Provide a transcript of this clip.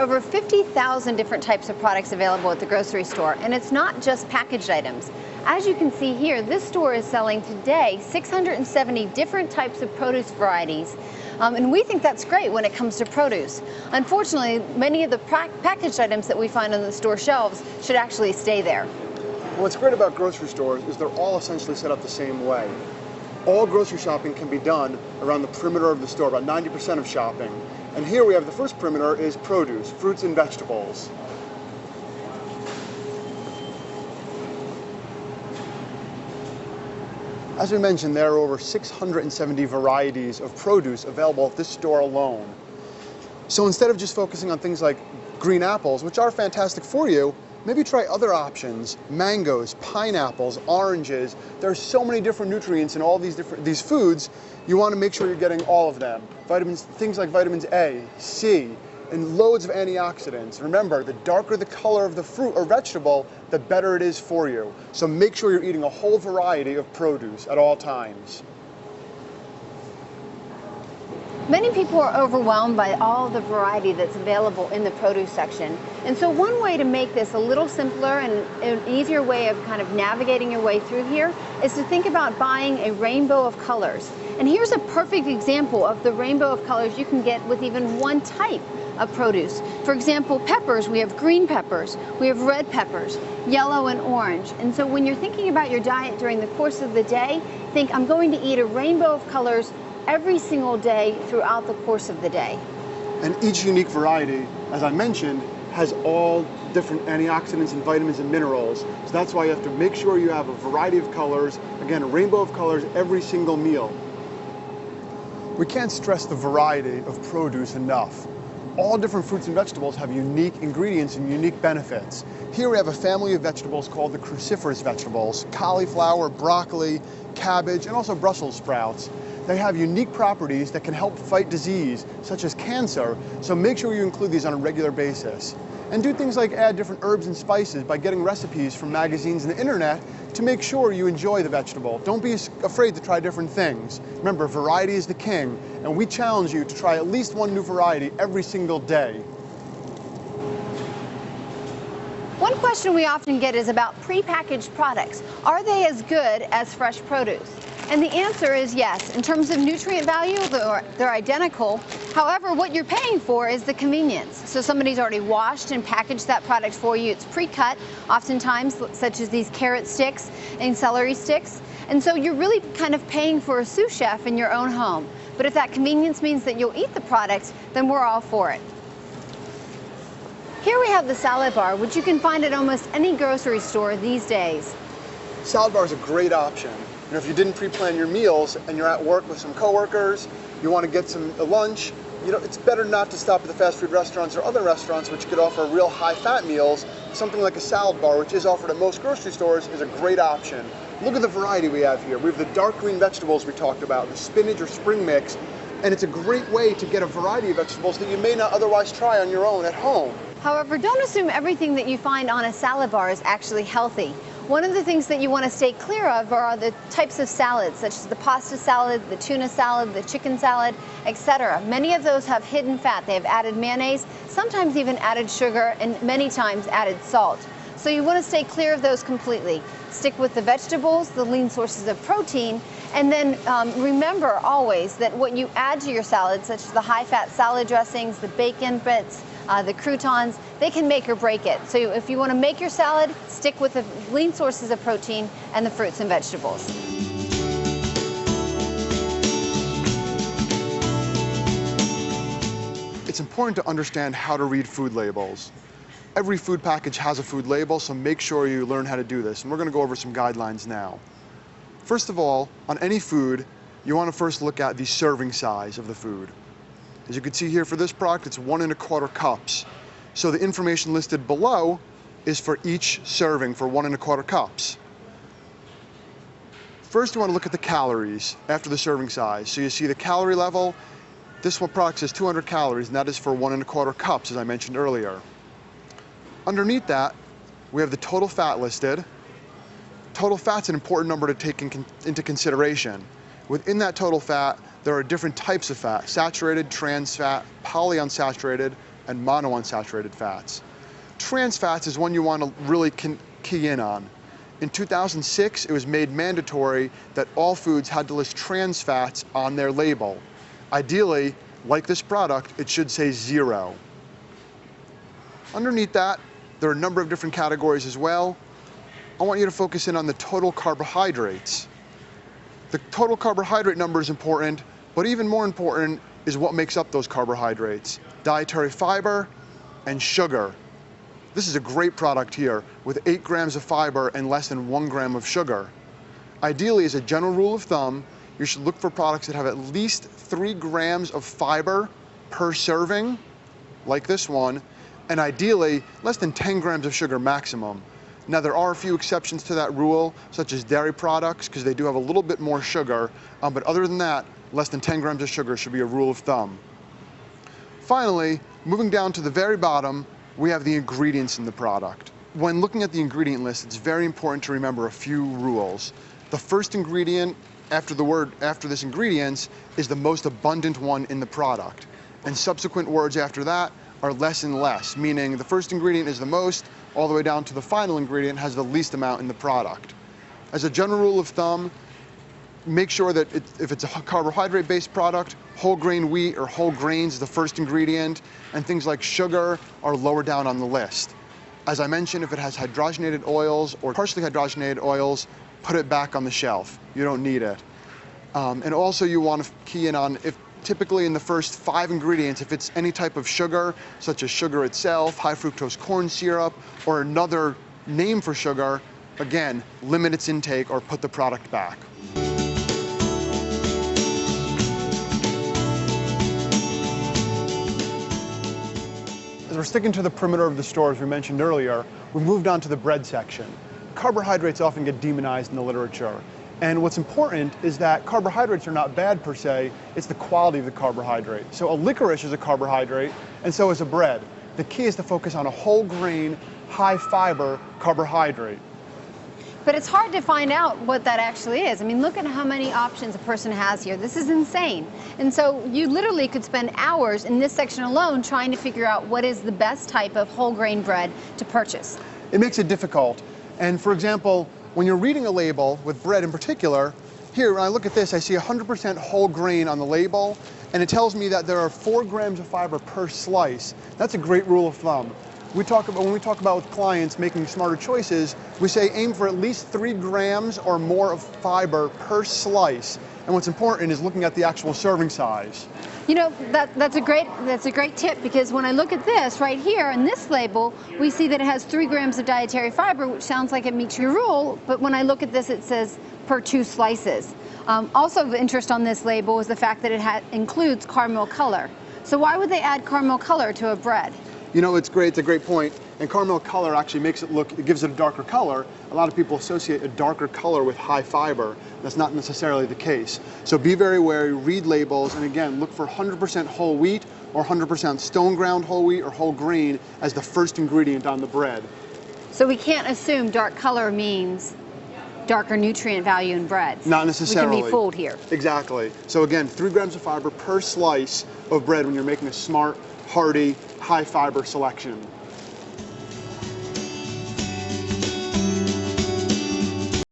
over 50,000 different types of products available at the grocery store, and it's not just packaged items. As you can see here, this store is selling today 670 different types of produce varieties. And we think that's great when it comes to produce. Unfortunately, many of the packaged items that we find on the store shelves should actually stay there. What's great about grocery stores is they're all essentially set up the same way. All grocery shopping can be done around the perimeter of the store, about 90% of shopping. And here we have the first perimeter is produce, fruits and vegetables. As we mentioned, there are over 670 varieties of produce available at this store alone. So instead of just focusing on things like green apples, which are fantastic for you, maybe try other options, mangoes, pineapples, oranges. There are so many different nutrients in all these foods. You want to make sure you're getting all of them. Vitamins, things like vitamins A, C, and loads of antioxidants. Remember, the darker the color of the fruit or vegetable, the better it is for you. So make sure you're eating a whole variety of produce at all times. Many people are overwhelmed by all the variety that's available in the produce section. And so one way to make this a little simpler and an easier way of kind of navigating your way through here is to think about buying a rainbow of colors. And here's a perfect example of the rainbow of colors you can get with even one type of produce. For example, peppers, we have green peppers, we have red peppers, yellow and orange. And so when you're thinking about your diet during the course of the day, think I'm going to eat a rainbow of colors every single day throughout the course of the day. And each unique variety, as I mentioned, has all different antioxidants and vitamins and minerals. So that's why you have to make sure you have a variety of colors, again, a rainbow of colors every single meal. We can't stress the variety of produce enough. All different fruits and vegetables have unique ingredients and unique benefits. Here we have a family of vegetables called the cruciferous vegetables: cauliflower, broccoli, cabbage, and also Brussels sprouts. They have unique properties that can help fight disease, such as cancer, so make sure you include these on a regular basis. And do things like add different herbs and spices by getting recipes from magazines and the internet to make sure you enjoy the vegetable. Don't be afraid to try different things. Remember, variety is the king, and we challenge you to try at least one new variety every single day. One question we often get is about prepackaged products. Are they as good as fresh produce? And the answer is yes. In terms of nutrient value, they're identical. However, what you're paying for is the convenience. So somebody's already washed and packaged that product for you. It's pre-cut, oftentimes, such as these carrot sticks and celery sticks. And so you're really kind of paying for a sous chef in your own home. But if that convenience means that you'll eat the product, then we're all for it. Here we have the salad bar, which you can find at almost any grocery store these days. Salad bar is a great option. You know, if you didn't pre-plan your meals and you're at work with some coworkers, you want to get some lunch, you know, it's better not to stop at the fast food restaurants or other restaurants which could offer real high-fat meals. Something like a salad bar, which is offered at most grocery stores, is a great option. Look at the variety we have here. We have the dark green vegetables we talked about, the spinach or spring mix, and it's a great way to get a variety of vegetables that you may not otherwise try on your own at home. However, don't assume everything that you find on a salad bar is actually healthy. One of the things that you want to stay clear of are the types of salads, such as the pasta salad, the tuna salad, the chicken salad, etc. Many of those have hidden fat. They have added mayonnaise, sometimes even added sugar, and many times added salt. So you want to stay clear of those completely. Stick with the vegetables, the lean sources of protein, and then remember always that what you add to your salad, such as the high-fat salad dressings, the bacon bits, the croutons, they can make or break it. So if you want to make your salad, stick with the lean sources of protein and the fruits and vegetables. It's important to understand how to read food labels. Every food package has a food label, so make sure you learn how to do this. And we're going to go over some guidelines now. First of all, on any food, you want to first look at the serving size of the food. As you can see here for this product, it's 1 1/4 cups. So the information listed below is for each serving for 1 1/4 cups. First, you want to look at the calories after the serving size. So you see the calorie level. This one product says 200 calories, and that is for 1 1/4 cups, as I mentioned earlier. Underneath that, we have the total fat listed. Total fat's an important number to take into consideration. Within that total fat, there are different types of fat: saturated, trans fat, polyunsaturated, and monounsaturated fats. Trans fats is one you want to really key in on. In 2006, it was made mandatory that all foods had to list trans fats on their label. Ideally, like this product, it should say 0. Underneath that, there are a number of different categories as well. I want you to focus in on the total carbohydrates. The total carbohydrate number is important, but even more important is what makes up those carbohydrates: dietary fiber and sugar. This is a great product here with 8 grams of fiber and less than 1 gram of sugar. Ideally, as a general rule of thumb, you should look for products that have at least 3 grams of fiber per serving, like this one, and ideally less than 10 grams of sugar maximum. Now, there are a few exceptions to that rule, such as dairy products, because they do have a little bit more sugar, but other than that, less than 10 grams of sugar should be a rule of thumb. Finally, moving down to the very bottom, we have the ingredients in the product. When looking at the ingredient list, it's very important to remember a few rules. The first ingredient after this ingredients is the most abundant one in the product, and subsequent words after that are less and less, meaning the first ingredient is the most, all the way down to the final ingredient has the least amount in the product. As a general rule of thumb, make sure that if it's a carbohydrate-based product, whole grain wheat or whole grains is the first ingredient, and things like sugar are lower down on the list. As I mentioned, if it has hydrogenated oils or partially hydrogenated oils, put it back on the shelf. You don't need it. And also you want to key in on, if typically in the first 5 ingredients, if it's any type of sugar, such as sugar itself, high fructose corn syrup, or another name for sugar, again, limit its intake or put the product back. As we're sticking to the perimeter of the store, as we mentioned earlier, we moved on to the bread section. Carbohydrates often get demonized in the literature. And what's important is that carbohydrates are not bad per se, it's the quality of the carbohydrate. So a licorice is a carbohydrate, and so is a bread. The key is to focus on a whole grain, high fiber carbohydrate. But it's hard to find out what that actually is. I mean, look at how many options a person has here. This is insane. And so you literally could spend hours in this section alone trying to figure out what is the best type of whole grain bread to purchase. It makes it difficult. And for example, when you're reading a label, with bread in particular, here when I look at this, I see 100% whole grain on the label, and it tells me that there are 4 grams of fiber per slice. That's a great rule of thumb. When we talk about with clients making smarter choices, we say aim for at least 3 grams or more of fiber per slice. And what's important is looking at the actual serving size. You know, that's a great tip, because when I look at this right here in this label, we see that it has 3 grams of dietary fiber, which sounds like it meets your rule, but when I look at this, it says per 2 slices. Also of interest on this label is the fact that it includes caramel color. So why would they add caramel color to a bread? You know, it's great, it's a great point. And caramel color actually makes it look, it gives it a darker color. A lot of people associate a darker color with high fiber. That's not necessarily the case. So be very wary, read labels, and again, look for 100% whole wheat or 100% stone ground whole wheat or whole grain as the first ingredient on the bread. So we can't assume dark color means darker nutrient value in breads. Not necessarily. We can be fooled here. Exactly. So again, 3 grams of fiber per slice of bread when you're making a smart, hearty, high fiber selection.